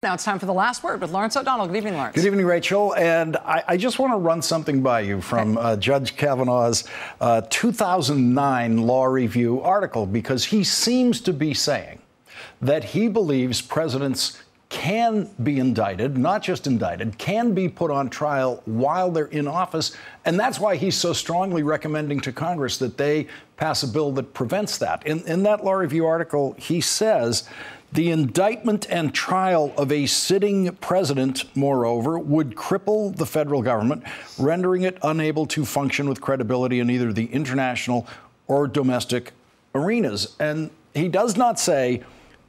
Now it's time for the last word with Lawrence O'Donnell. Good evening, Lawrence. Good evening, Rachel. And I just want to run something by you from Judge Kavanaugh's 2009 Law Review article, because he seems to be saying that he believes presidents can be indicted, not just indicted, can be put on trial while they're in office. And that's why he's so strongly recommending to Congress that they pass a bill that prevents that. In that Law Review article, he says the indictment and trial of a sitting president, moreover, would cripple the federal government, rendering it unable to function with credibility in either the international or domestic arenas. And he does not say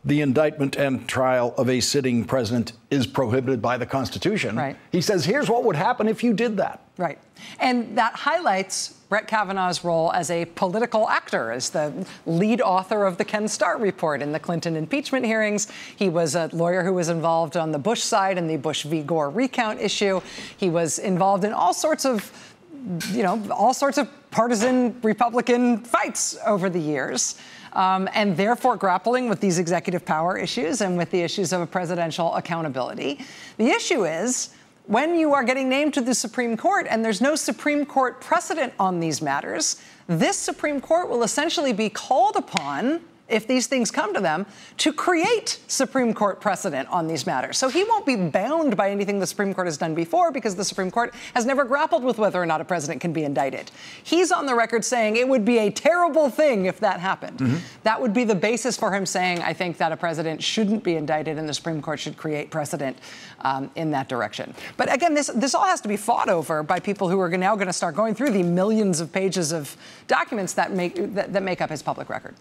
the indictment and trial of a sitting president is prohibited by the Constitution. Right. He says, here's what would happen if you did that. Right. And that highlights Brett Kavanaugh's role as a political actor, as the lead author of the Ken Starr report in the Clinton impeachment hearings. He was a lawyer who was involved on the Bush side in the Bush v. Gore recount issue. He was involved in all sorts of partisan Republican fights over the years. And therefore grappling with these executive power issues and with the issues of presidential accountability. The issue is, when you are getting named to the Supreme Court and there's no Supreme Court precedent on these matters, this Supreme Court will essentially be called upon, if these things come to them, to create Supreme Court precedent on these matters. So he won't be bound by anything the Supreme Court has done before, because the Supreme Court has never grappled with whether or not a president can be indicted. He's on the record saying it would be a terrible thing if that happened. Mm-hmm. That would be the basis for him saying, I think that a president shouldn't be indicted and the Supreme Court should create precedent in that direction. But again, this all has to be fought over by people who are now going to start going through the millions of pages of documents that make up his public record.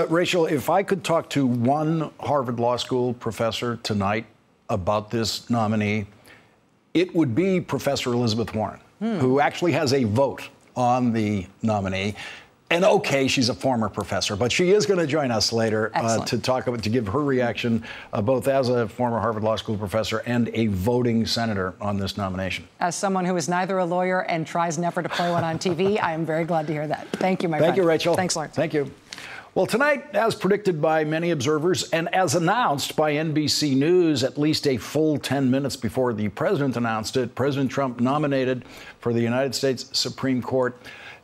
Rachel, if I could talk to one Harvard Law School professor tonight about this nominee, it would be Professor Elizabeth Warren, who actually has a vote on the nominee. And okay, she's a former professor, but she is going to join us later to give her reaction, both as a former Harvard Law School professor and a voting senator on this nomination. As someone who is neither a lawyer and tries never to play one on TV, I am very glad to hear that. Thank you, my friend. Thank you, Rachel. Thanks, Lawrence. Thank you. Well, tonight, as predicted by many observers and as announced by NBC News at least a full 10 minutes before the president announced it, President Trump nominated for the United States Supreme Court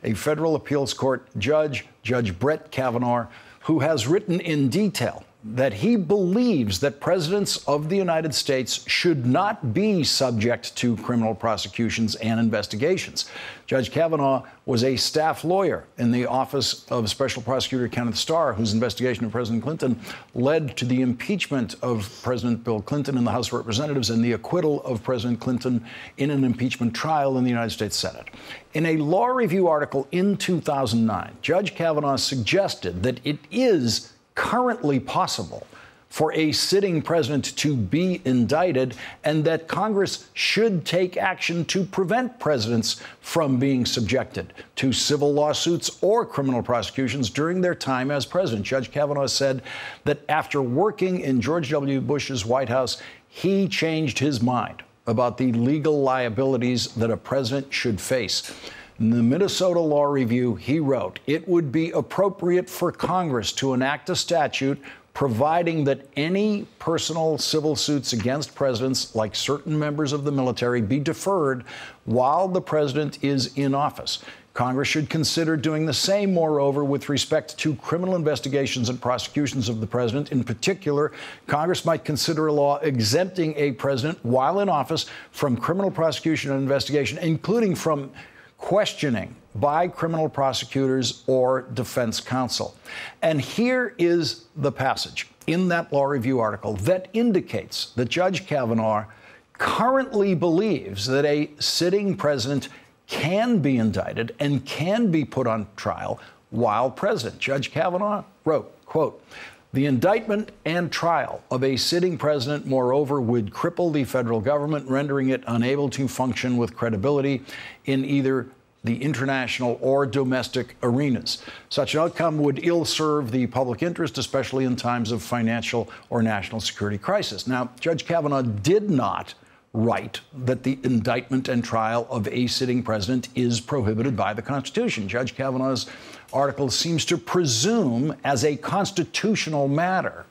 a federal appeals court judge, Judge Brett Kavanaugh, who has written in detail that he believes that presidents of the United States should not be subject to criminal prosecutions and investigations. Judge Kavanaugh was a staff lawyer in the office of Special Prosecutor Kenneth Starr, whose investigation of President Clinton led to the impeachment of President Bill Clinton in the House of Representatives and the acquittal of President Clinton in an impeachment trial in the United States Senate. In a Law Review article in 2009, Judge Kavanaugh suggested that it is currently possible for a sitting president to be indicted, and that Congress should take action to prevent presidents from being subjected to civil lawsuits or criminal prosecutions during their time as president. Judge Kavanaugh said that after working in George W. Bush's White House, he changed his mind about the legal liabilities that a president should face. In the Minnesota Law Review, he wrote, it would be appropriate for Congress to enact a statute providing that any personal civil suits against presidents, like certain members of the military, be deferred while the president is in office. Congress should consider doing the same, moreover, with respect to criminal investigations and prosecutions of the president. In particular, Congress might consider a law exempting a president while in office from criminal prosecution and investigation, including from questioning by criminal prosecutors or defense counsel. And here is the passage in that Law Review article that indicates that Judge Kavanaugh currently believes that a sitting president can be indicted and can be put on trial while president. Judge Kavanaugh wrote, quote, the indictment and trial of a sitting president, moreover, would cripple the federal government, rendering it unable to function with credibility in either the international or domestic arenas. Such an outcome would ill-serve the public interest, especially in times of financial or national security crisis. Now, Judge Kavanaugh did not write that the indictment and trial of a sitting president is prohibited by the Constitution. Judge Kavanaugh's article seems to presume, as a constitutional matter,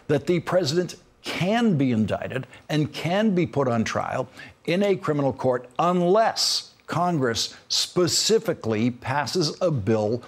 that the president can be indicted and can be put on trial in a criminal court unless Congress specifically passes a bill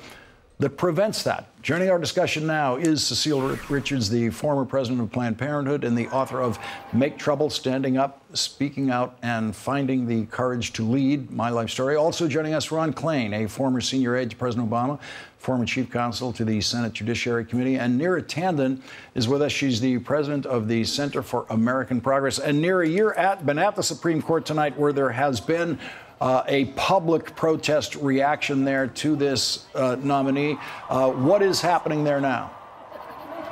that prevents that. Joining our discussion now is Cecile Richards, the former president of Planned Parenthood and the author of Make Trouble, Standing Up, Speaking Out, and Finding the Courage to Lead, My Life Story. Also joining us, Ron Klain, a former senior aide to President Obama, former chief counsel to the Senate Judiciary Committee. And Neera Tanden is with us. She's the president of the Center for American Progress. And Neera, you're been at the Supreme Court tonight, where there has been a public protest reaction there to this nominee. What is happening there now?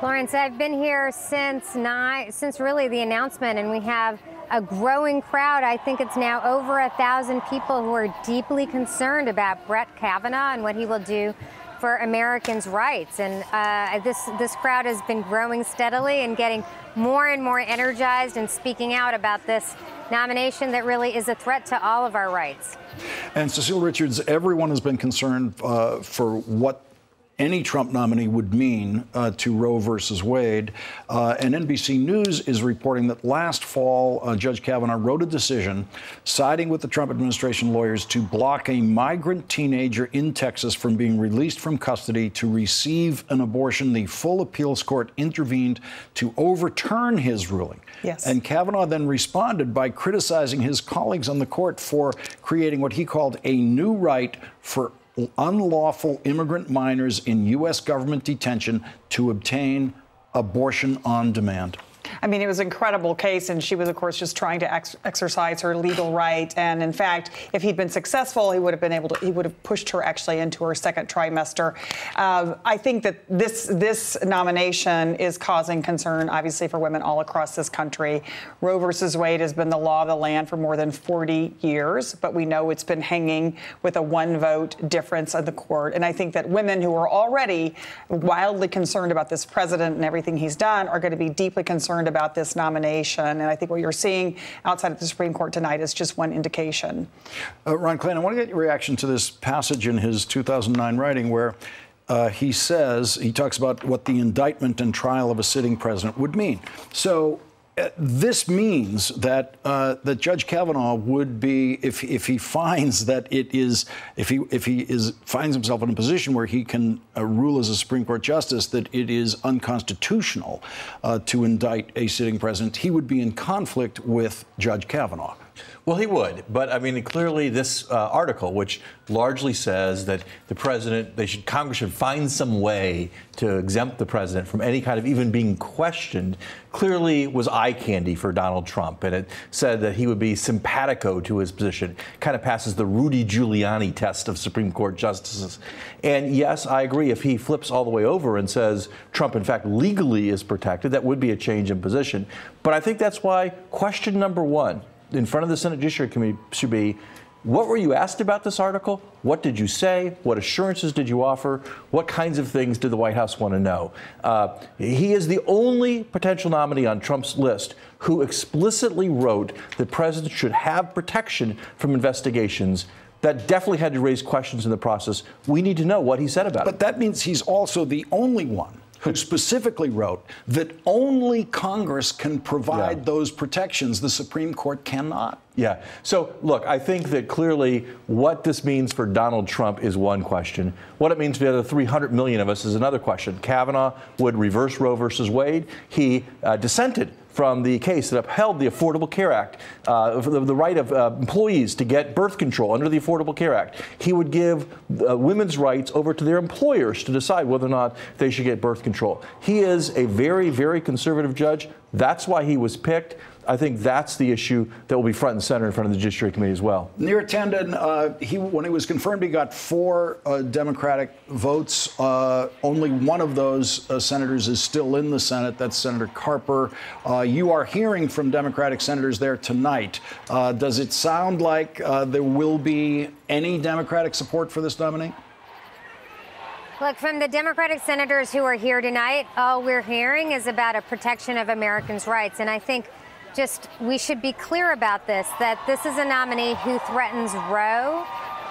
Lawrence, I've been here since really the announcement, and we have a growing crowd. I think it's now over 1,000 people who are deeply concerned about Brett Kavanaugh and what he will do for Americans' rights. And this crowd has been growing steadily and getting more and more energized and speaking out about this nomination that really is a threat to all of our rights. And Cecile Richards, everyone has been concerned for what any Trump nominee would mean to Roe versus Wade. And NBC News is reporting that last fall, Judge Kavanaugh wrote a decision siding with the Trump administration lawyers to block a migrant teenager in Texas from being released from custody to receive an abortion. The full appeals court intervened to overturn his ruling. Yes. And Kavanaugh then responded by criticizing his colleagues on the court for creating what he called a new right for unlawful immigrant minors in U.S. government detention to obtain abortion on demand. I mean, it was an incredible case, and she was, of course, just trying to exercise her legal right. And in fact, if he'd been successful, he would have been able to. He would have pushed her actually into her second trimester. I think that this nomination is causing concern, obviously, for women all across this country. Roe versus Wade has been the law of the land for more than 40 years, but we know it's been hanging with a one-vote difference of the court. And I think that women who are already wildly concerned about this president and everything he's done are going to be deeply concerned about this nomination. And I think what you're seeing outside of the Supreme Court tonight is just one indication. Ron Klain, I want to get your reaction to this passage in his 2009 writing where he talks about what the indictment and trial of a sitting president would mean. So this means that that Judge Kavanaugh would be, if he finds that it is, if he finds himself in a position where he can rule as a Supreme Court justice that it is unconstitutional to indict a sitting president, he would be in conflict with Judge Kavanaugh. Well, he would. But, I mean, clearly this article, which largely says that the president, Congress should find some way to exempt the president from any kind of even being questioned, clearly was eye candy for Donald Trump. And it said that he would be simpatico to his position. Kind of passes the Rudy Giuliani test of Supreme Court justices. And yes, I agree. If he flips all the way over and says Trump, in fact, legally is protected, that would be a change in position. But I think that's why question number one in front of the Senate Judiciary Committee should be, what were you asked about this article? What did you say? What assurances did you offer? What kinds of things did the White House want to know? He is the only potential nominee on Trump's list who explicitly wrote that presidents should have protection from investigations. That definitely had to raise questions in the process. We need to know what he said about it. But that means he's also the only one who specifically wrote that only Congress can provide those protections. The Supreme Court cannot. Yeah. So, look, I think that clearly what this means for Donald Trump is one question. What it means for the other 300 million of us is another question. Kavanaugh would reverse Roe versus Wade. He dissented from the case that upheld the Affordable Care Act, the right of employees to get birth control under the Affordable Care Act. He would give women's rights over to their employers to decide whether or not they should get birth control. He is a very, very conservative judge. That's why he was picked. I think that's the issue that will be front and center in front of the Judiciary Committee as well. Neera Tanden, when he was confirmed, he got 4 Democratic votes. Only one of those senators is still in the Senate. That's Senator Carper. You are hearing from Democratic senators there tonight. Does it sound like there will be any Democratic support for this nominee? Look, from the Democratic senators who are here tonight, all we're hearing is about a protection of Americans' rights. And I think we should be clear about this, that this is a nominee who threatens Roe,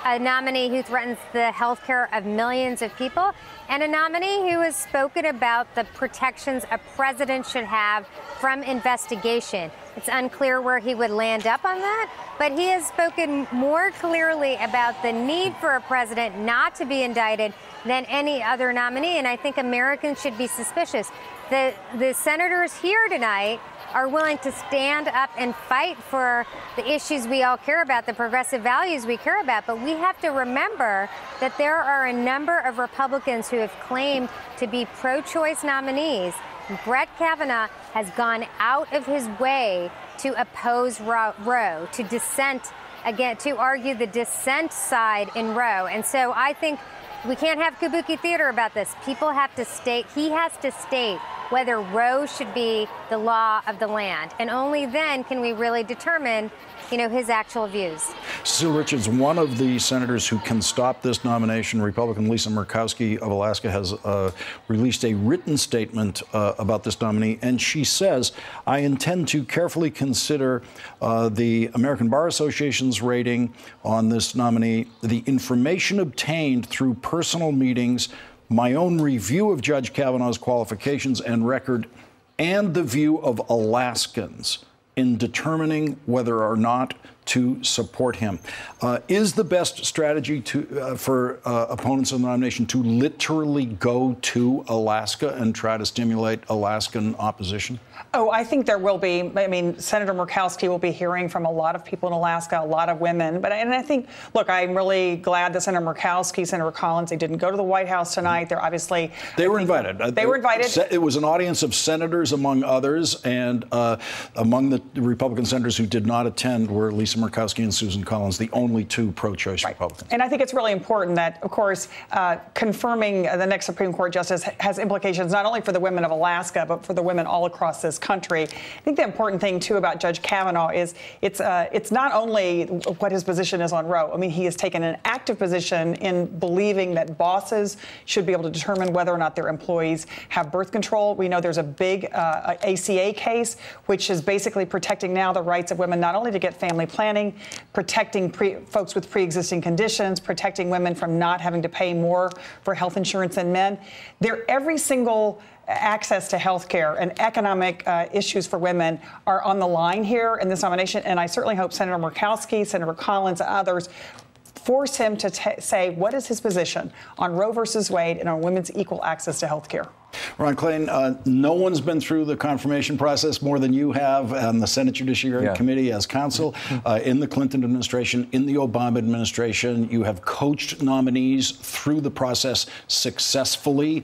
a nominee who threatens the health care of millions of people, and a nominee who has spoken about the protections a president should have from investigation. It's unclear where he would land up on that, but he has spoken more clearly about the need for a president not to be indicted than any other nominee, and I think Americans should be suspicious. The senators here tonight are willing to stand up and fight for the issues we all care about, the progressive values we care about. But we have to remember that there are a number of Republicans who have claimed to be pro-choice nominees. Brett Kavanaugh has gone out of his way to oppose Roe, to dissent, again, to argue the dissent side in Roe. And so I think we can't have kabuki theater about this. People have to state, he has to state whether Roe should be the law of the land. And only then can we really determine, his actual views. Cecile Richards, one of the senators who can stop this nomination, Republican Lisa Murkowski of Alaska, has released a written statement about this nominee, and she says, I intend to carefully consider the American Bar Association's rating on this nominee, the information obtained through personal meetings, my own review of Judge Kavanaugh's qualifications and record, and the view of Alaskans in determining whether or not to support him. Is the best strategy for opponents of the nomination to literally go to Alaska and try to stimulate Alaskan opposition? Oh, I think there will be. I mean, Senator Murkowski will be hearing from a lot of people in Alaska, a lot of women. And I think, look, I'm really glad that Senator Murkowski, Senator Collins, they didn't go to the White House tonight. They're obviously... They were invited. They were invited. It was an audience of senators, among others, and among the Republican senators who did not attend were Lisa Murkowski and Susan Collins, the only two pro-choice Republicans. And I think it's really important that, of course, confirming the next Supreme Court justice has implications not only for the women of Alaska, but for the women all across this country. I think the important thing, too, about Judge Kavanaugh is it's not only what his position is on Roe. I mean, he has taken an active position in believing that bosses should be able to determine whether or not their employees have birth control. We know there's a big ACA case, which is basically protecting now the rights of women not only to get family planning, protecting folks with pre-existing conditions, protecting women from not having to pay more for health insurance than men. Every single access to health care and economic issues for women are on the line here in this nomination. And I certainly hope Senator Murkowski, Senator Collins, and others force him to say what is his position on Roe versus Wade and on women's equal access to health care. Ron Klain, no one's been through the confirmation process more than you have on the Senate Judiciary Committee as counsel in the Clinton administration, in the Obama administration. You have coached nominees through the process successfully.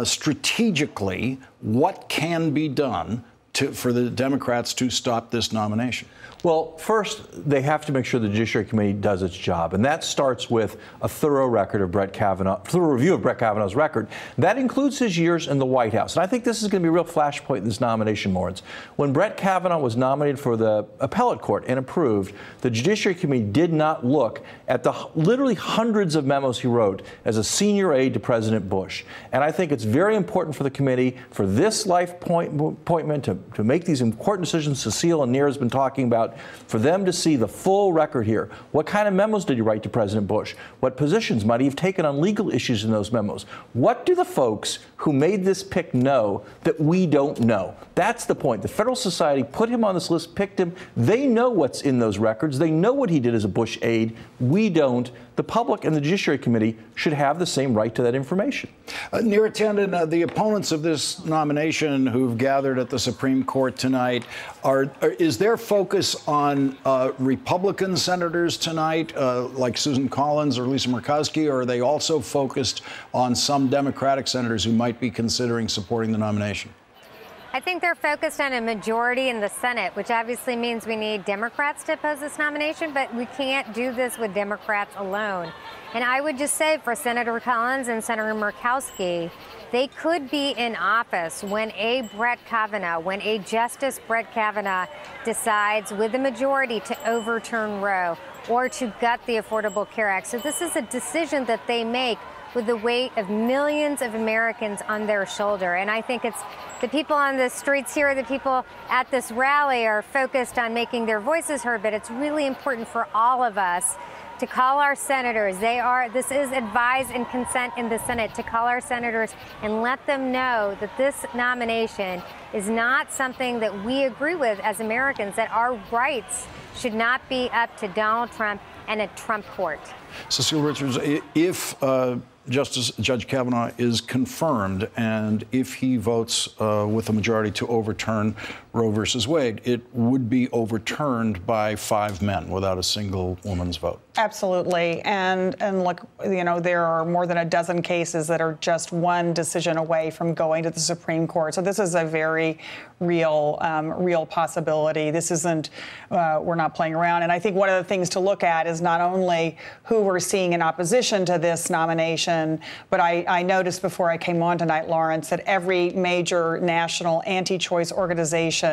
Strategically, what can be done for the Democrats to stop this nomination? Well, first, they have to make sure the Judiciary Committee does its job, and that starts with a thorough record of Brett Kavanaugh, thorough review of Brett Kavanaugh's record. That includes his years in the White House, and I think this is going to be a real flashpoint in this nomination, Lawrence. When Brett Kavanaugh was nominated for the appellate court and approved, the Judiciary Committee did not look at the literally hundreds of memos he wrote as a senior aide to President Bush. And I think it's very important for the committee, for this life appointment, to make these important decisions Cecile and Nir has been talking about, for them to see the full record here. What kind of memos did he write to President Bush? What positions might he have taken on legal issues in those memos? What do the folks who made this pick know that we don't know? That's the point. The Federal Society put him on this list, picked him. They know what's in those records. They know what he did as a Bush aide. We don't. The public and the Judiciary Committee should have the same right to that information. Neera Tanden, the opponents of this nomination who've gathered at the Supreme Court tonight, is their focus on Republican senators tonight, like Susan Collins or Lisa Murkowski, or are they also focused on some Democratic senators who might be considering supporting the nomination? I think they're focused on a majority in the Senate, which obviously means we need Democrats to oppose this nomination, but we can't do this with Democrats alone. And I would just say for Senator Collins and Senator Murkowski, they could be in office when a Justice Brett Kavanaugh decides with a majority to overturn Roe or to gut the Affordable Care Act. So this is a decision that they make with the weight of millions of Americans on their shoulder. And I think it's the people on the streets here, the people at this rally are focused on making their voices heard, but it's really important for all of us to call our senators. This is advise and consent in the Senate, to call our senators and let them know that this nomination is not something that we agree with as Americans, that our rights should not be up to Donald Trump and a Trump court. Cecile Richards, if Judge Kavanaugh is confirmed, and if he votes with a majority to overturn Roe versus Wade, it would be overturned by 5 men without a single woman's vote. Absolutely. And look, you know, there are more than a dozen cases that are just one decision away from going to the Supreme Court. So this is a very real possibility. This isn't, we're not playing around. And I think one of the things to look at is not only who we're seeing in opposition to this nomination, but I noticed before I came on tonight, Lawrence, that every major national anti-choice organization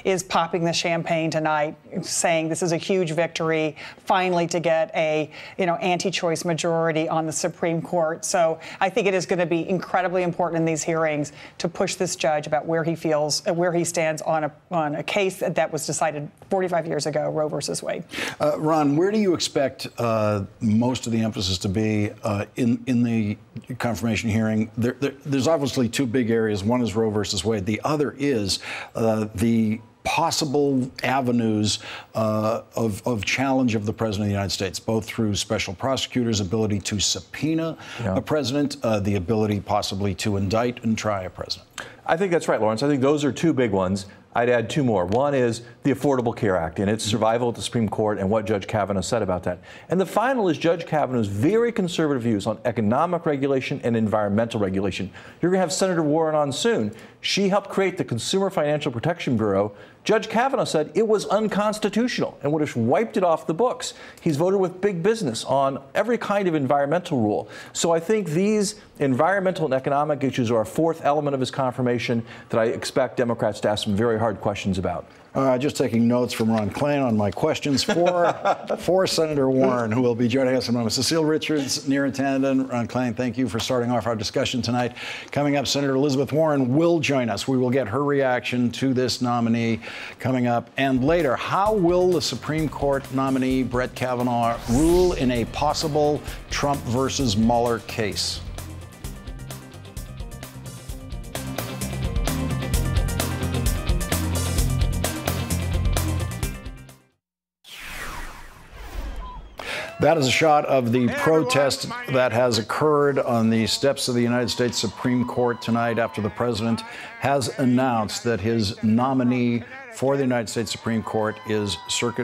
is popping the champagne tonight, saying this is a huge victory, finally to get a anti-choice majority on the Supreme Court. So I think it is going to be incredibly important in these hearings to push this judge about where he feels, where he stands on a case that was decided 45 years ago, Roe versus Wade. Ron, where do you expect most of the emphasis to be in the confirmation hearing? There's obviously 2 big areas. One is Roe versus Wade. The other is the possible avenues of challenge of the President of the United States, both through special prosecutors' ability to subpoena a president, the ability possibly to indict and try a president. I think that's right, Lawrence. I think those are 2 big ones. I'd add 2 more. One is the Affordable Care Act and its survival at the Supreme Court and what Judge Kavanaugh said about that. And the final is Judge Kavanaugh's very conservative views on economic regulation and environmental regulation. You're going to have Senator Warren on soon. She helped create the Consumer Financial Protection Bureau. Judge Kavanaugh said it was unconstitutional and would have wiped it off the books. He's voted with big business on every kind of environmental rule. So I think these environmental and economic issues are a 4th element of his confirmation that I expect Democrats to ask some very hard questions about. Just taking notes from Ron Klain on my questions for Senator Warren, who will be joining us in a moment. Cecile Richards, Neera Tanden, Ron Klain, thank you for starting off our discussion tonight. Coming up, Senator Elizabeth Warren will join us. We will get her reaction to this nominee coming up. And later, how will the Supreme Court nominee Brett Kavanaugh rule in a possible Trump versus Mueller case? That is a shot of the protest that has occurred on the steps of the United States Supreme Court tonight after the president has announced that his nominee for the United States Supreme Court is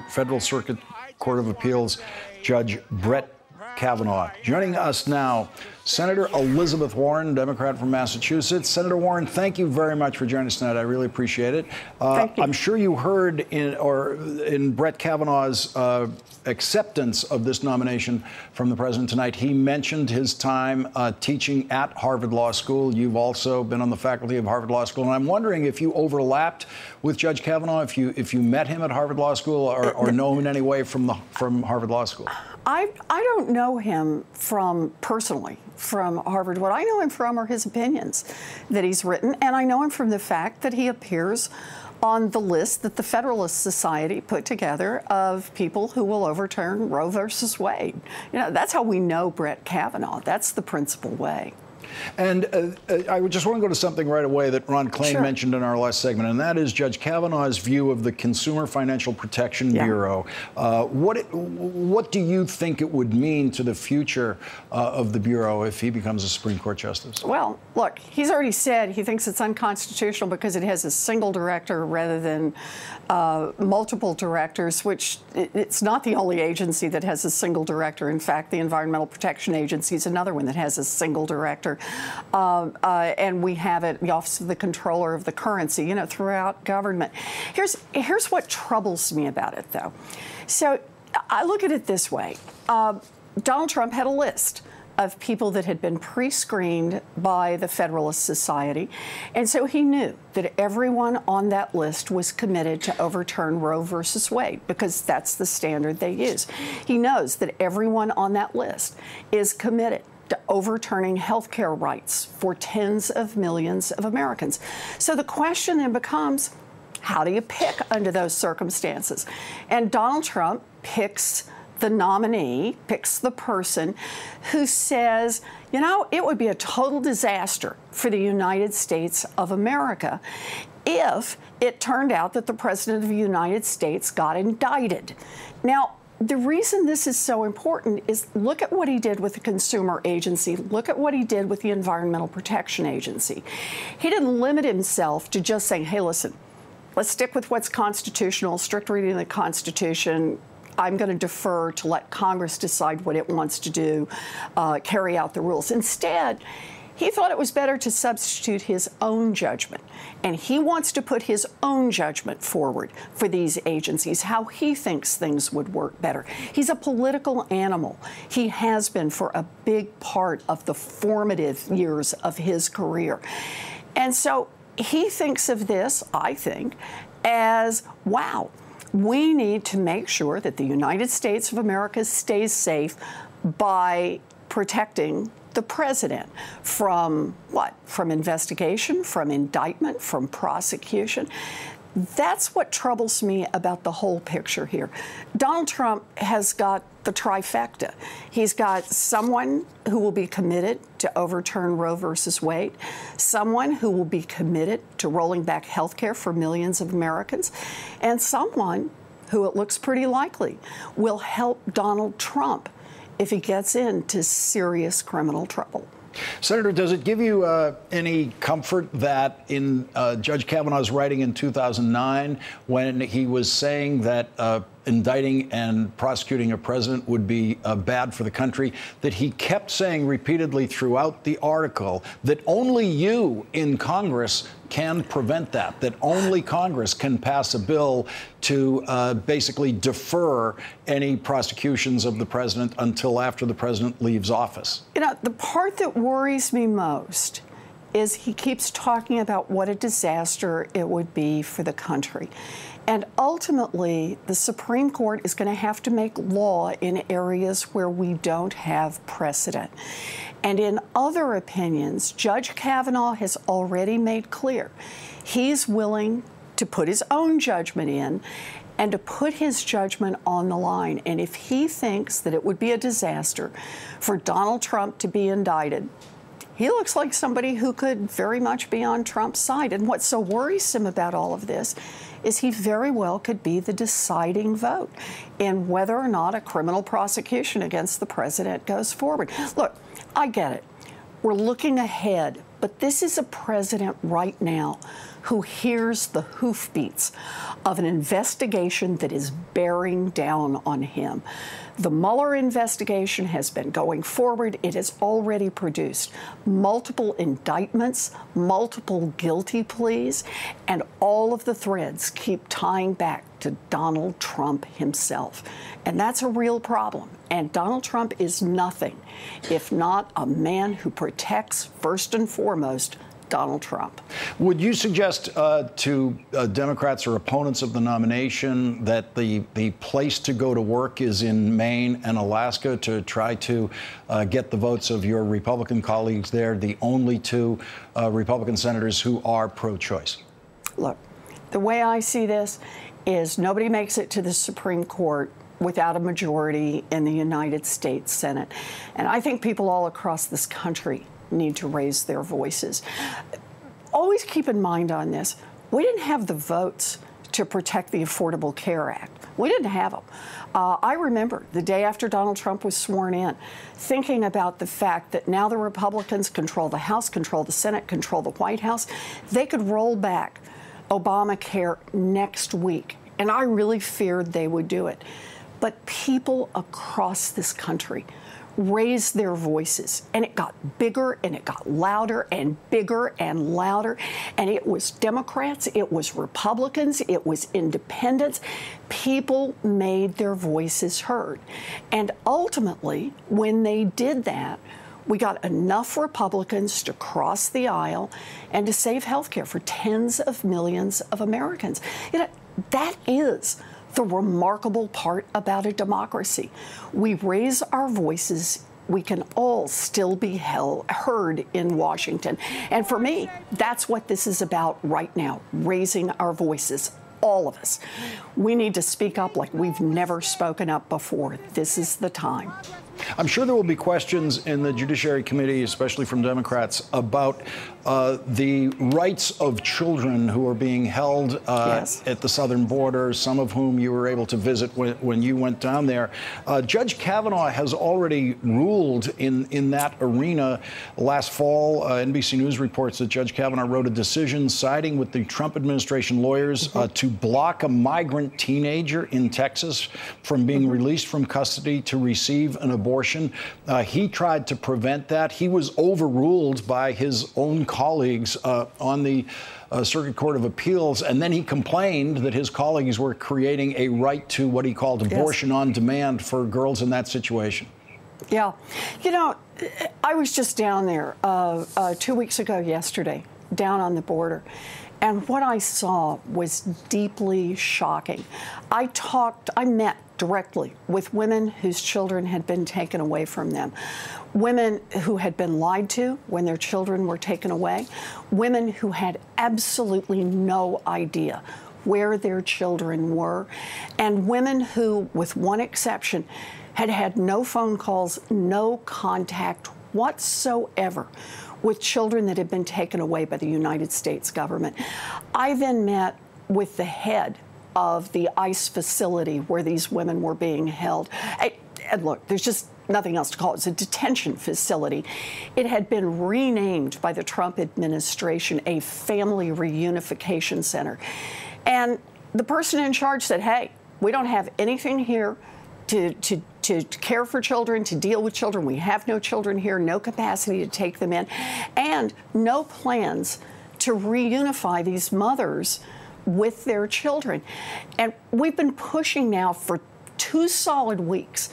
Federal Circuit Court of Appeals Judge Brett Kavanaugh. Joining us now, Senator Elizabeth Warren, Democrat from Massachusetts. Senator Warren, thank you very much for joining us tonight. I really appreciate it. Thank you. I'm sure you heard in Brett Kavanaugh's acceptance of this nomination from the president tonight, he mentioned his time teaching at Harvard Law School. You've also been on the faculty of Harvard Law School, and I'm wondering if you overlapped with Judge Kavanaugh, if you met him at Harvard Law School or know him in any way from Harvard Law School. I don't know him personally from Harvard. What I know him from are his opinions that he's written, and I know him from the fact that he appears on the list that the Federalist Society put together of people who will overturn Roe versus Wade. You know, that's how we know Brett Kavanaugh. That's the principal way. And I just want to go to something right away that Ron Klain mentioned in our last segment, and that is Judge Kavanaugh's view of the Consumer Financial Protection Bureau. What do you think it would mean to the future of the Bureau if he becomes a Supreme Court justice? Well, look, he's already said he thinks it's unconstitutional because it has a single director rather than multiple directors, which it's not the only agency that has a single director. In fact, the Environmental Protection Agency is another one that has a single director. And we have it, the Office of the Comptroller of the Currency, you know, throughout government. Here's what troubles me about it, though. So I look at it this way. Donald Trump had a list of people that had been pre-screened by the Federalist Society. And so he knew that everyone on that list was committed to overturn Roe versus Wade because that's the standard they use. He knows that everyone on that list is committed to overturning health care rights for tens of millions of Americans. So the question then becomes, how do you pick under those circumstances? And Donald Trump picks the nominee, picks the person who says, you know, it would be a total disaster for the United States of America if it turned out that the President of the United States got indicted. Now, the reason this is so important is look at what he did with the Consumer Agency. Look at what he did with the Environmental Protection Agency. He didn't limit himself to just saying, hey, listen, let's stick with what's constitutional, strict reading of the Constitution. I'm going to defer to let Congress decide what it wants to do, carry out the rules. Instead, he thought it was better to substitute his own judgment. And he wants to put his own judgment forward for these agencies, how he thinks things would work better. He's a political animal. He has been for a big part of the formative years of his career. And so he thinks of this, I think, as, wow, we need to make sure that the United States of America stays safe by protecting the president from what? From investigation, from indictment, from prosecution. That's what troubles me about the whole picture here. Donald Trump has got the trifecta. He's got someone who will be committed to overturn Roe versus Wade, someone who will be committed to rolling back health care for millions of Americans, and someone who it looks pretty likely will help Donald Trump if he gets into serious criminal trouble. Senator, does it give you any comfort that in Judge Kavanaugh's writing in 2009, when he was saying that indicting and prosecuting a president would be bad for the country, that he kept saying repeatedly throughout the article that only you in Congress can prevent that, that only Congress can pass a bill to basically defer any prosecutions of the president until after the president leaves office? You know, the part that worries me most is he keeps talking about what a disaster it would be for the country. And ultimately, the Supreme Court is going to have to make law in areas where we don't have precedent. And in other opinions, Judge Kavanaugh has already made clear he's willing to put his own judgment in and to put his judgment on the line. And if he thinks that it would be a disaster for Donald Trump to be indicted, he looks like somebody who could very much be on Trump's side. And what's so worrisome about all of this is he very well could be the deciding vote in whether or not a criminal prosecution against the president goes forward. Look, I get it. We're looking ahead, but this is a president right now who hears the hoofbeats of an investigation that is bearing down on him. The Mueller investigation has been going forward. It has already produced multiple indictments, multiple guilty pleas, and all of the threads keep tying back to Donald Trump himself. And that's a real problem. And Donald Trump is nothing if not a man who protects, first and foremost, Donald Trump. Would you suggest to Democrats or opponents of the nomination that the place to go to work is in Maine and Alaska to try to get the votes of your Republican colleagues there, the only two Republican senators who are pro-choice? Look, the way I see this is nobody makes it to the Supreme Court without a majority in the United States Senate. And I think people all across this country need to raise their voices. Always keep in mind on this, we didn't have the votes to protect the Affordable Care Act. We didn't have them. I remember the day after Donald Trump was sworn in, thinking about the fact that now the Republicans control the House, control the Senate, control the White House. They could roll back Obamacare next week, and I really feared they would do it. But people across this country raised their voices, and it got bigger and it got louder and bigger and louder. And it was Democrats, it was Republicans, it was independents. People made their voices heard. And ultimately, when they did that, we got enough Republicans to cross the aisle and to save health care for tens of millions of Americans. You know, that is the remarkable part about a democracy. We raise our voices. We can all still be heard in Washington. And for me, that's what this is about right now, raising our voices all of us, we need to speak up like we've never spoken up before. This is the time. I'm sure there will be questions in the Judiciary Committee, especially from Democrats, about the rights of children who are being held Yes. at the southern border, some of whom you were able to visit when you went down there. Judge Kavanaugh has already ruled in that arena. Last fall, NBC News reports that Judge Kavanaugh wrote a decision siding with the Trump administration lawyers to block a migrant teenager in Texas from being released from custody to receive an abortion. He tried to prevent that. He was overruled by his own colleagues on the Circuit Court of Appeals, and then he complained that his colleagues were creating a right to what he called abortion on demand for girls in that situation. Yeah. You know, I was just down there 2 weeks ago yesterday, down on the border, and what I saw was deeply shocking. I met directly with women whose children had been taken away from them, women who had been lied to when their children were taken away, women who had absolutely no idea where their children were, and women who, with one exception, had had no phone calls, no contact whatsoever with children that had been taken away by the United States government. I then met with the head of the ICE facility where these women were being held. And look, there's just nothing else to call it. It's a detention facility. It had been renamed by the Trump administration a family reunification center. And the person in charge said, hey, we don't have anything here to care for children, to deal with children. We have no children here, no capacity to take them in, and no plans to reunify these mothers with their children. And we've been pushing now for 2 solid weeks.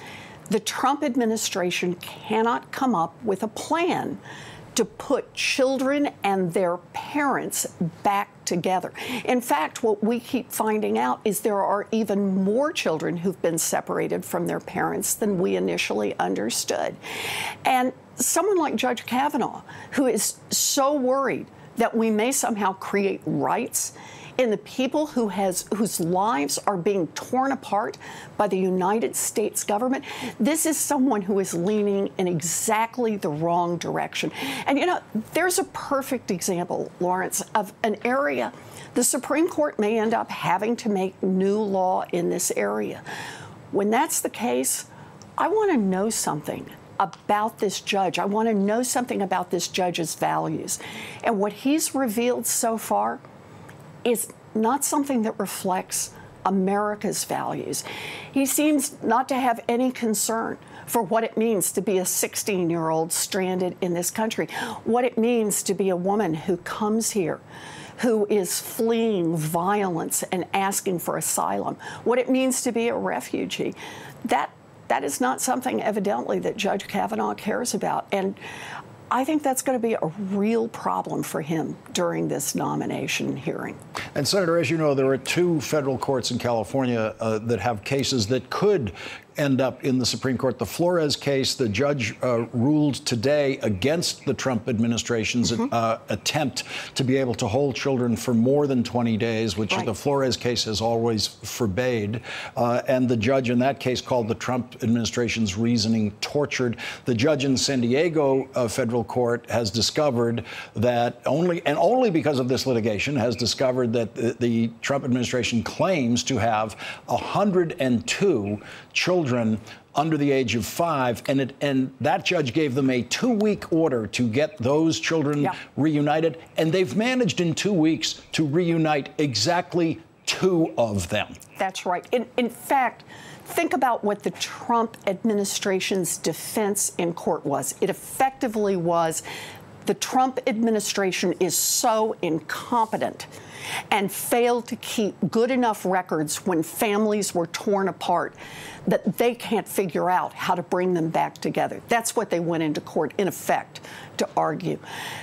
The Trump administration cannot come up with a plan to put children and their parents back together. In fact, what we keep finding out is there are even more children who've been separated from their parents than we initially understood. And someone like Judge Kavanaugh, who is so worried that we may somehow create rights in the people whose lives are being torn apart by the United States government, this is someone who is leaning in exactly the wrong direction. And, you know, there's a perfect example, Lawrence, of an area the Supreme Court may end up having to make new law in this area. When that's the case, I want to know something about this judge. I want to know something about this judge's values. And what he's revealed so far is not something that reflects America's values. He seems not to have any concern for what it means to be a 16-year-old stranded in this country, what it means to be a woman who comes here, who is fleeing violence and asking for asylum, what it means to be a refugee. That is not something, evidently, that Judge Kavanaugh cares about. And I think that's going to be a real problem for him during this nomination hearing. And, Senator, as you know, there are 2 federal courts in California that have cases that could end up in the Supreme Court. The Flores case, the judge ruled today against the Trump administration's attempt to be able to hold children for more than 20 days, which the Flores case has always forbade. And the judge in that case called the Trump administration's reasoning tortured. The judge in San Diego federal court has discovered that only because of this litigation, has discovered that the Trump administration claims to have 102 children under the age of 5, and that judge gave them a 2-week order to get those children reunited, and they've managed in 2 weeks to reunite exactly 2 of them. That's right. In fact, think about what the Trump administration's defense in court was. It effectively was the Trump administration is so incompetent and failed to keep good enough records when families were torn apart that they can't figure out how to bring them back together. That's what they went into court, in effect, to argue.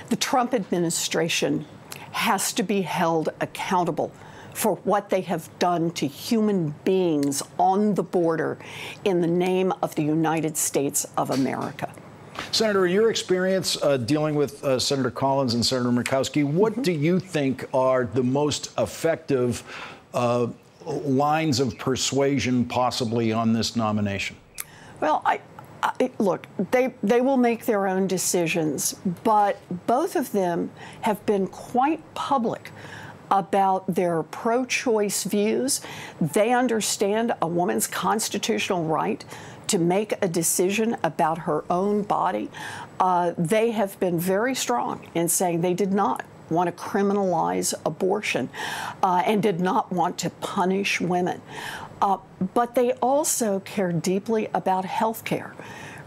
The Trump administration has to be held accountable for what they have done to human beings on the border in the name of the United States of America. Senator, in your experience dealing with Senator Collins and Senator Murkowski, what do you think are the most effective lines of persuasion possibly on this nomination? Well, look, they will make their own decisions, but both of them have been quite public about their pro-choice views. They understand a woman's constitutional right to make a decision about her own body. They have been very strong in saying they did not want to criminalize abortion and did not want to punish women. But they also care deeply about health care.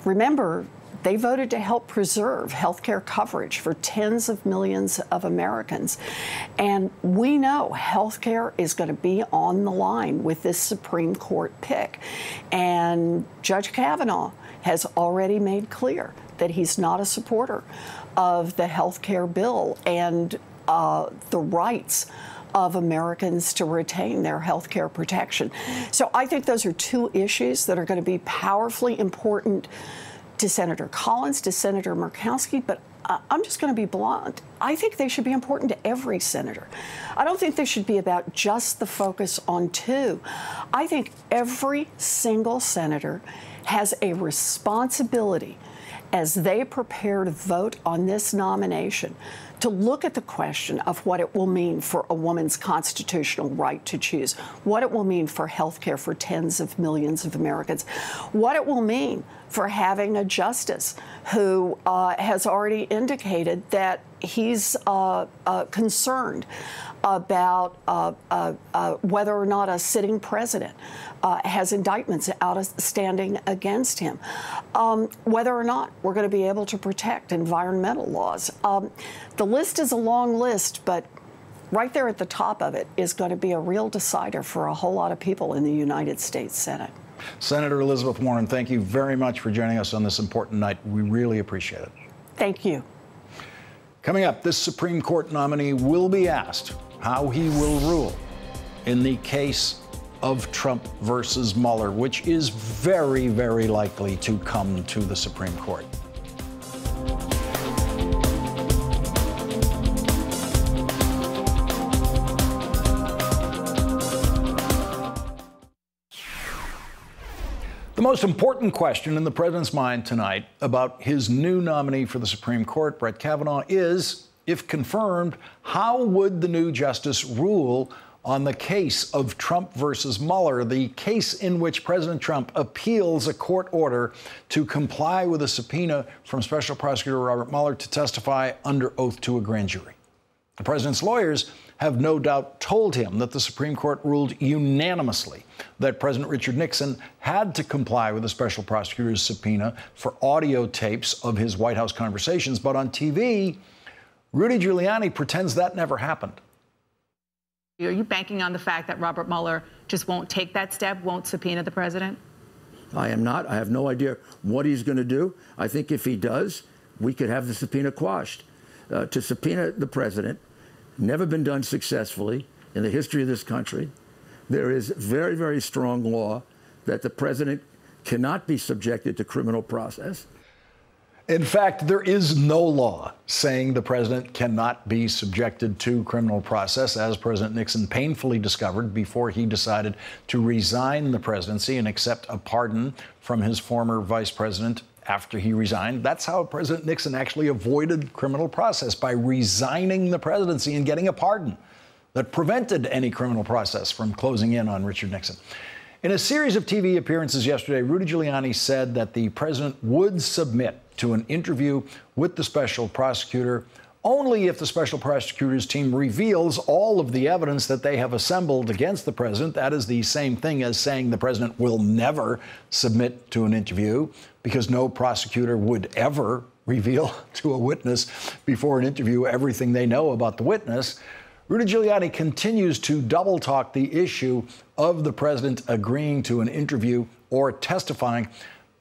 Remember, they voted to help preserve health care coverage for tens of millions of Americans. And we know health care is going to be on the line with this Supreme Court pick. And Judge Kavanaugh has already made clear that he's not a supporter of the health care bill and the rights of Americans to retain their health care protection. So I think those are two issues that are going to be powerfully important to Senator Collins, to Senator Murkowski, but I'm just going to be blunt. I think they should be important to every senator. I don't think they should be about just the focus on two. I think every single senator has a responsibility as they prepare to vote on this nomination to look at the question of what it will mean for a woman's constitutional right to choose, what it will mean for health care for tens of millions of Americans, what it will mean for having a justice who has already indicated that he's concerned about whether or not a sitting president has indictments outstanding against him, whether or not we're going to be able to protect environmental laws. The list is a long list, but right there at the top of it is going to be a real decider for a whole lot of people in the United States Senate. Senator Elizabeth Warren, thank you very much for joining us on this important night. We really appreciate it. Thank you. Coming up, this Supreme Court nominee will be asked how he will rule in the case of Trump versus Mueller, which is very, very likely to come to the Supreme Court. The most important question in the president's mind tonight about his new nominee for the Supreme Court, Brett Kavanaugh, is, if confirmed, how would the new justice rule on the case of Trump versus Mueller, the case in which President Trump appeals a court order to comply with a subpoena from Special Prosecutor Robert Mueller to testify under oath to a grand jury. The president's lawyers have no doubt told him that the Supreme Court ruled unanimously that President Richard Nixon had to comply with the special prosecutor's subpoena for audio tapes of his White House conversations. But on TV, Rudy Giuliani pretends that never happened. Are you banking on the fact that Robert Mueller just won't take that step, won't subpoena the president? I am not. I have no idea what he's going to do. I think if he does, we could have the subpoena quashed. To subpoena the president, never been done successfully in the history of this country. There is very, very strong law that the president cannot be subjected to criminal process. In fact, there is no law saying the president cannot be subjected to criminal process, as President Nixon painfully discovered before he decided to resign the presidency and accept a pardon from his former vice president after he resigned. That's how President Nixon actually avoided criminal process, by resigning the presidency and getting a pardon that prevented any criminal process from closing in on Richard Nixon. In a series of TV appearances yesterday, Rudy Giuliani said that the president would submit to an interview with the special prosecutor only if the special prosecutor's team reveals all of the evidence that they have assembled against the president. That is the same thing as saying the president will never submit to an interview, because no prosecutor would ever reveal to a witness before an interview everything they know about the witness. Rudy Giuliani continues to double talk the issue of the president agreeing to an interview or testifying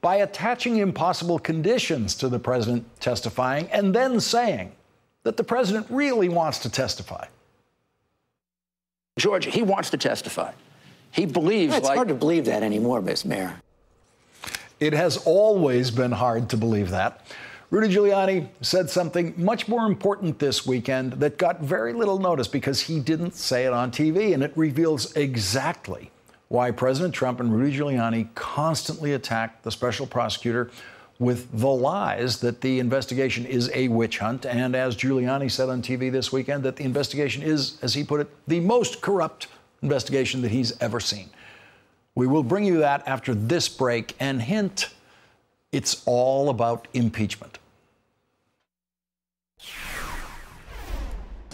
by attaching impossible conditions to the president testifying and then saying that the president really wants to testify. George, he wants to testify. He believes It's hard to believe that anymore, Mr. Mayor. It has always been hard to believe that. Rudy Giuliani said something much more important this weekend that got very little notice because he didn't say it on TV, and it reveals exactly why President Trump and Rudy Giuliani constantly attack the special prosecutor with the lies that the investigation is a witch hunt, and as Giuliani said on TV this weekend, that the investigation is, as he put it, the most corrupt investigation that he's ever seen. We will bring you that after this break, and hint, it's all about impeachment.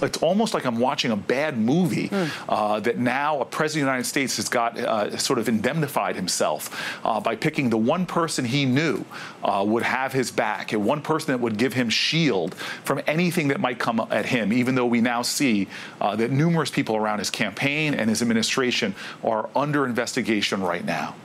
It's almost like I'm watching a bad movie that now a president of the United States has got sort of indemnified himself by picking the one person he knew would have his back, and one person that would give him shield from anything that might come at him, even though we now see that numerous people around his campaign and his administration are under investigation right now.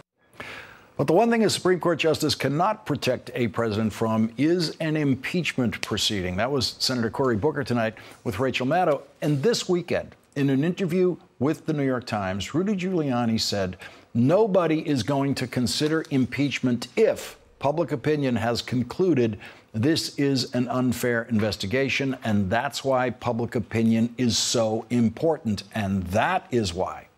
But the one thing a Supreme Court justice cannot protect a president from is an impeachment proceeding. That was Senator Cory Booker tonight with Rachel Maddow. And this weekend, in an interview with the New York Times, Rudy Giuliani said nobody is going to consider impeachment if public opinion has concluded this is an unfair investigation, and that's why public opinion is so important. And that is why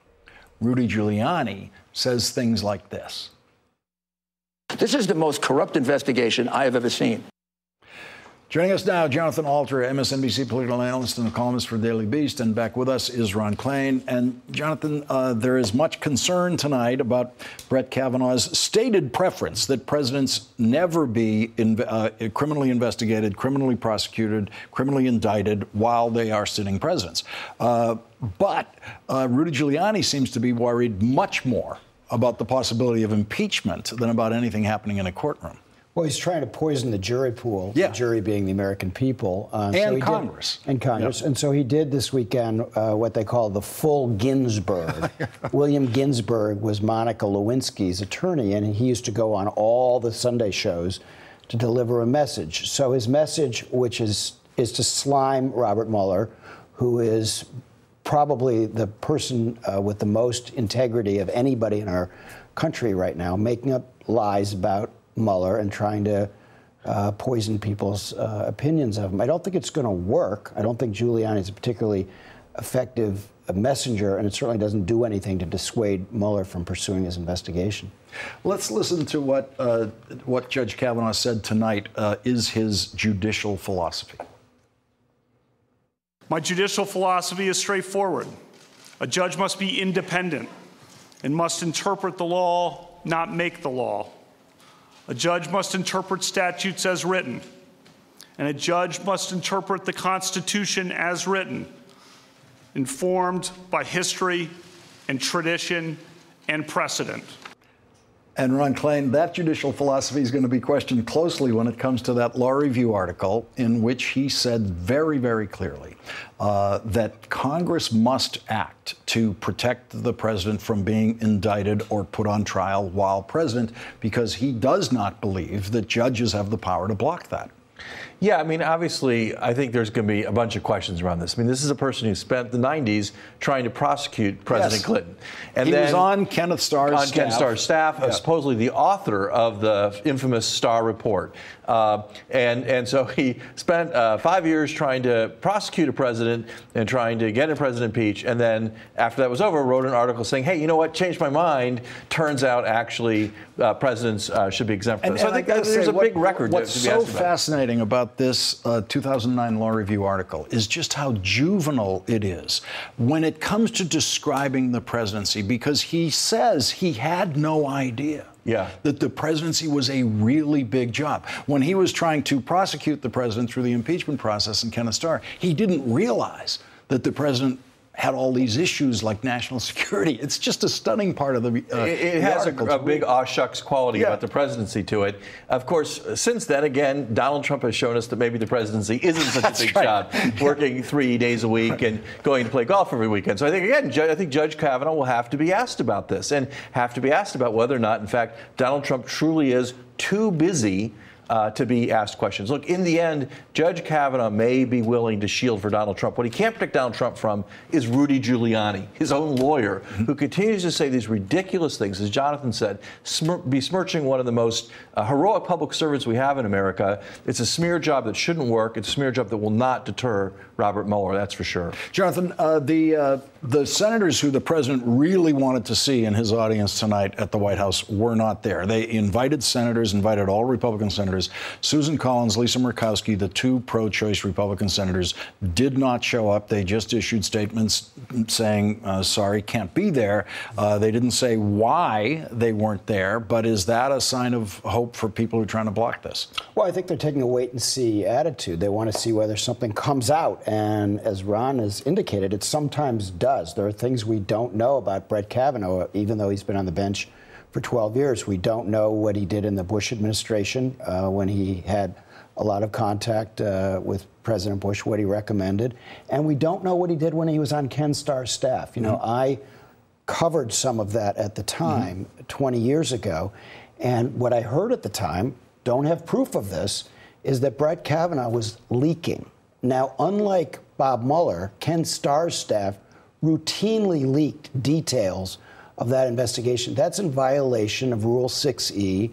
Rudy Giuliani says things like this. This is the most corrupt investigation I have ever seen. Joining us now, Jonathan Alter, MSNBC political analyst and a columnist for Daily Beast, and back with us is Ron Klain. And Jonathan, there is much concern tonight about Brett Kavanaugh's stated preference that presidents never be criminally investigated, criminally prosecuted, criminally indicted while they are sitting presidents. But Rudy Giuliani seems to be worried much more about the possibility of impeachment than about anything happening in a courtroom. Well, he's trying to poison the jury pool, the jury being the American people. And Congress. And Congress. Yep. And so he did this weekend what they call the full Ginsburg. William Ginsburg was Monica Lewinsky's attorney, and he used to go on all the Sunday shows to deliver a message. So his message, which is to slime Robert Mueller, who is probably the person with the most integrity of anybody in our country right now, making up lies about Mueller and trying to poison people's opinions of him. I don't think it's going to work. I don't think Giuliani is a particularly effective messenger, and it certainly doesn't do anything to dissuade Mueller from pursuing his investigation. Let's listen to what Judge Kavanaugh said tonight is his judicial philosophy. My judicial philosophy is straightforward. A judge must be independent and must interpret the law, not make the law. A judge must interpret statutes as written, and a judge must interpret the Constitution as written, informed by history and tradition and precedent. And Ron Klain, that judicial philosophy is going to be questioned closely when it comes to that law review article in which he said very, very clearly that Congress must act to protect the president from being indicted or put on trial while president, because he does not believe that judges have the power to block that. Yeah, I mean, obviously, I think there's going to be a bunch of questions around this. I mean, this is a person who spent the 90s trying to prosecute President Clinton. And he then was on Kenneth Starr's staff. Kenneth Starr's staff, supposedly the author of the infamous Starr report. And so he spent 5 years trying to prosecute a president and trying to get a president impeached. And then after that was over, wrote an article saying, hey, you know what, changed my mind. Turns out, actually, presidents should be exempt from this. So I think there's a big record what's to be asked about. So fascinating about this 2009 Law Review article is just how juvenile it is when it comes to describing the presidency, because he says he had no idea that the presidency was a really big job. When he was trying to prosecute the president through the impeachment process in Kenneth Starr, he didn't realize that the president had all these issues like national security. It's just a stunning part of the It has a big aw shucks quality about the presidency to it. Of course, since then, again, Donald Trump has shown us that maybe the presidency isn't such a big job, working 3 days a week and going to play golf every weekend. So I think, again, Judge Kavanaugh will have to be asked about this and have to be asked about whether or not, in fact, Donald Trump truly is too busy to be asked questions. Look, in the end, Judge Kavanaugh may be willing to shield for Donald Trump. What he can't protect Donald Trump from is Rudy Giuliani, his own lawyer, who continues to say these ridiculous things, as Jonathan said, besmirching one of the most heroic public servants we have in America. It's a smear job that shouldn't work. It's a smear job that will not deter Robert Mueller, that's for sure. Jonathan, the senators who the president really wanted to see in his audience tonight at the White House were not there. They invited all Republican senators. Susan Collins, Lisa Murkowski, the two pro-choice Republican senators, did not show up. They just issued statements saying, sorry, can't be there. They didn't say why they weren't there, but is that a sign of hope for people who are trying to block this? Well, I think they're taking a wait-and-see attitude. They want to see whether something comes out. And as Ron has indicated, it sometimes does. There are things we don't know about Brett Kavanaugh, even though he's been on the bench for 12 years. We don't know what he did in the Bush administration when he had a lot of contact with President Bush, what he recommended. And we don't know what he did when he was on Ken Starr's staff. You know, I covered some of that at the time, 20 years ago. And what I heard at the time, don't have proof of this, is that Brett Kavanaugh was leaking. Now, unlike Bob Mueller, Ken Starr's staff routinely leaked details of that investigation. That's in violation of Rule 6E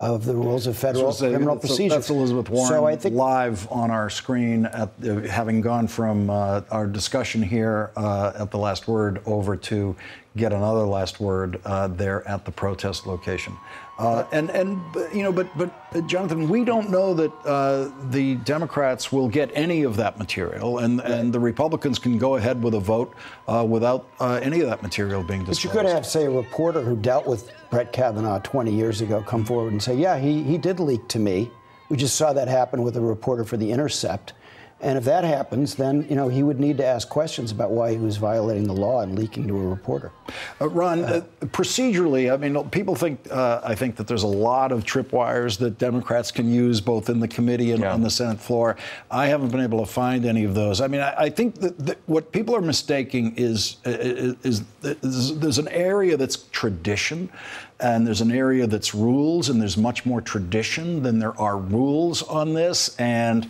of the Rules of Federal Criminal Procedure. That's Elizabeth Warren, so I think, live on our screen, having gone from our discussion here at the Last Word over to get another last word there at the protest location. But Jonathan, we don't know that the Democrats will get any of that material, and the Republicans can go ahead with a vote without any of that material being disclosed. But you could have, say, a reporter who dealt with Brett Kavanaugh 20 years ago come forward and say, yeah, he did leak to me. We just saw that happen with a reporter for The Intercept. And if that happens, then, you know, he would need to ask questions about why he was violating the law and leaking to a reporter. Ron, procedurally, I mean, people think, I think that there's a lot of tripwires that Democrats can use both in the committee and on the Senate floor. I haven't been able to find any of those. I mean, I think that what people are mistaking is there's an area that's tradition, and there's an area that's rules, and there's much more tradition than there are rules on this. And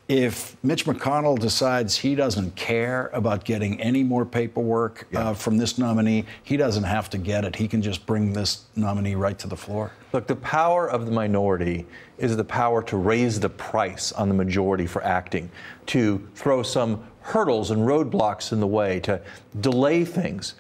if Mitch McConnell decides he doesn't care about getting any more paperwork from this nominee, he doesn't have to get it. He can just bring this nominee right to the floor. Look, the power of the minority is the power to raise the price on the majority for acting, to throw some hurdles and roadblocks in the way, to delay things.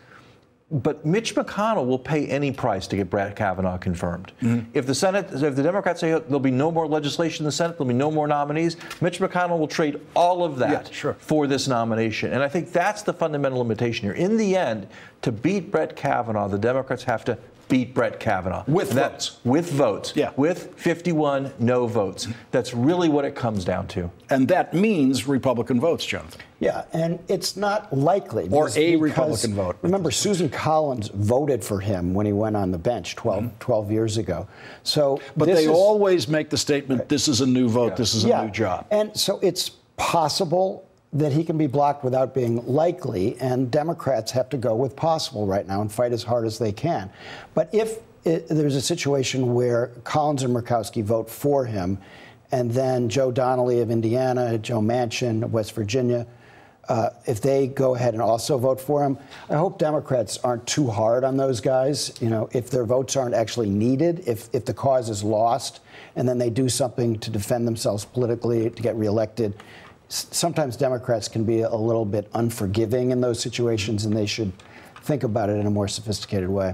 But Mitch McConnell will pay any price to get Brett Kavanaugh confirmed. If the Democrats say there'll be no more legislation in the Senate, there'll be no more nominees, Mitch McConnell will trade all of that for this nomination. And I think that's the fundamental limitation here. In the end, to beat Brett Kavanaugh, the Democrats have to beat Brett Kavanaugh. With votes. With votes. Yeah. With 51 no votes. That's really what it comes down to. And that means Republican votes, Jonathan. Yeah, and it's not likely. Or a Republican vote. Remember, Susan Collins voted for him when he went on the bench 12 years ago. So, but they always make the statement, this is a new vote, this is a new job. And so it's possible that he can be blocked without being likely, and Democrats have to go with possible right now and fight as hard as they can. But if there's a situation where Collins and Murkowski vote for him, and then Joe Donnelly of Indiana, Joe Manchin of West Virginia, if they go ahead and also vote for him, I hope Democrats aren't too hard on those guys. You know, if their votes aren't actually needed, if the cause is lost, and then they do something to defend themselves politically to get reelected, sometimes Democrats can be a little bit unforgiving in those situations, and they should think about it in a more sophisticated way.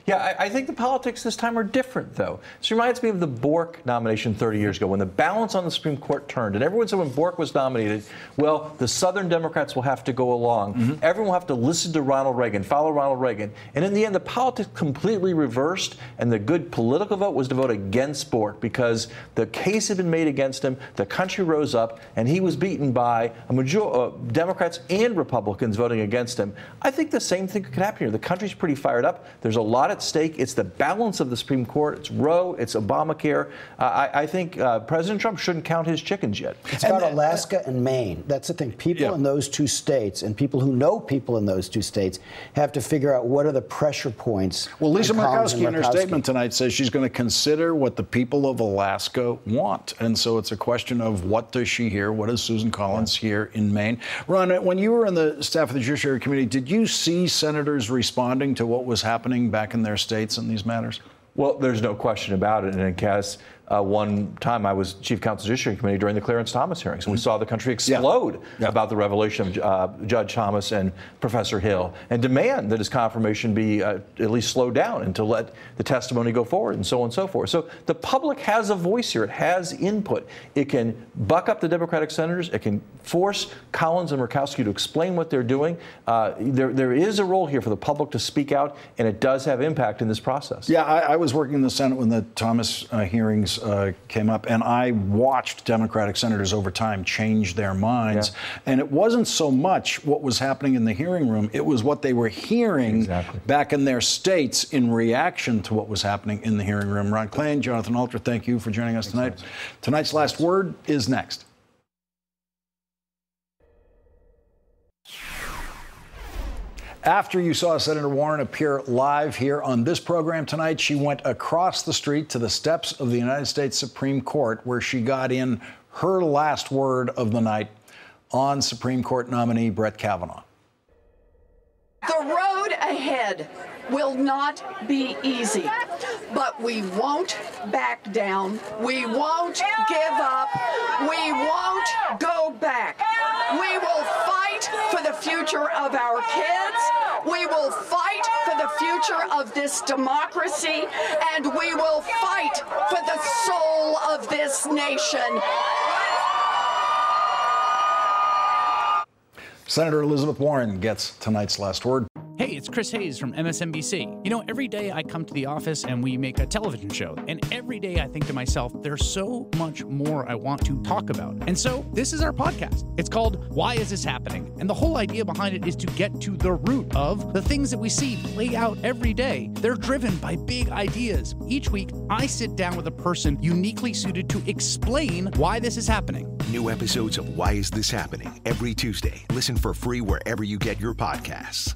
Yeah, I think the politics this time are different, though. This reminds me of the Bork nomination 30 years ago, when the balance on the Supreme Court turned. And everyone said when Bork was nominated, well, the Southern Democrats will have to go along. Everyone will have to listen to Ronald Reagan, follow Ronald Reagan. And in the end, the politics completely reversed, and the good political vote was to vote against Bork, because the case had been made against him, the country rose up, and he was beaten by Democrats and Republicans voting against him. I think the same thing could happen here. The country's pretty fired up. There's a lot at stake. It's the balance of the Supreme Court. It's Roe. It's Obamacare. I think President Trump shouldn't count his chickens yet. It's about Alaska and Maine. That's the thing. People in those two states and people who know people in those two states have to figure out what are the pressure points. Well, Lisa Murkowski in her statement tonight says she's going to consider what the people of Alaska want. And so it's a question of what does she hear? What does Susan Collins hear in Maine? Ron, when you were in the staff of the Judiciary Committee, did you see senators responding to what was happening back in their states in these matters? Well, there's no question about it. And in Cass, one time I was chief counsel of the Judiciary Committee during the Clarence Thomas hearings, and we saw the country explode about the revelation of Judge Thomas and Professor Hill, and demand that his confirmation be at least slowed down and to let the testimony go forward, and so on and so forth. So the public has a voice here. It has input. It can buck up the Democratic senators. It can force Collins and Murkowski to explain what they're doing. There is a role here for the public to speak out, and it does have impact in this process. Yeah, I was working in the Senate when the Thomas hearings came up, and I watched Democratic senators over time change their minds. And it wasn't so much what was happening in the hearing room, it was what they were hearing back in their states in reaction to what was happening in the hearing room. Ron Klain, Jonathan Alter, thank you for joining us tonight. Tonight's Last Word is next. After you saw Senator Warren appear live here on this program tonight, she went across the street to the steps of the United States Supreme Court, where she got in her last word of the night on Supreme Court nominee Brett Kavanaugh. The road ahead will not be easy, but we won't back down. We won't give up. We won't go back. We will fight for the future of our kids. We will fight for the future of this democracy, and we will fight for the soul of this nation. Senator Elizabeth Warren gets tonight's last word. Hey, it's Chris Hayes from MSNBC. You know, every day I come to the office and we make a television show. And every day I think to myself, there's so much more I want to talk about. And so this is our podcast. It's called Why Is This Happening? And the whole idea behind it is to get to the root of the things that we see play out every day. They're driven by big ideas. Each week, I sit down with a person uniquely suited to explain why this is happening. New episodes of Why Is This Happening? Every Tuesday. Listen for free wherever you get your podcasts.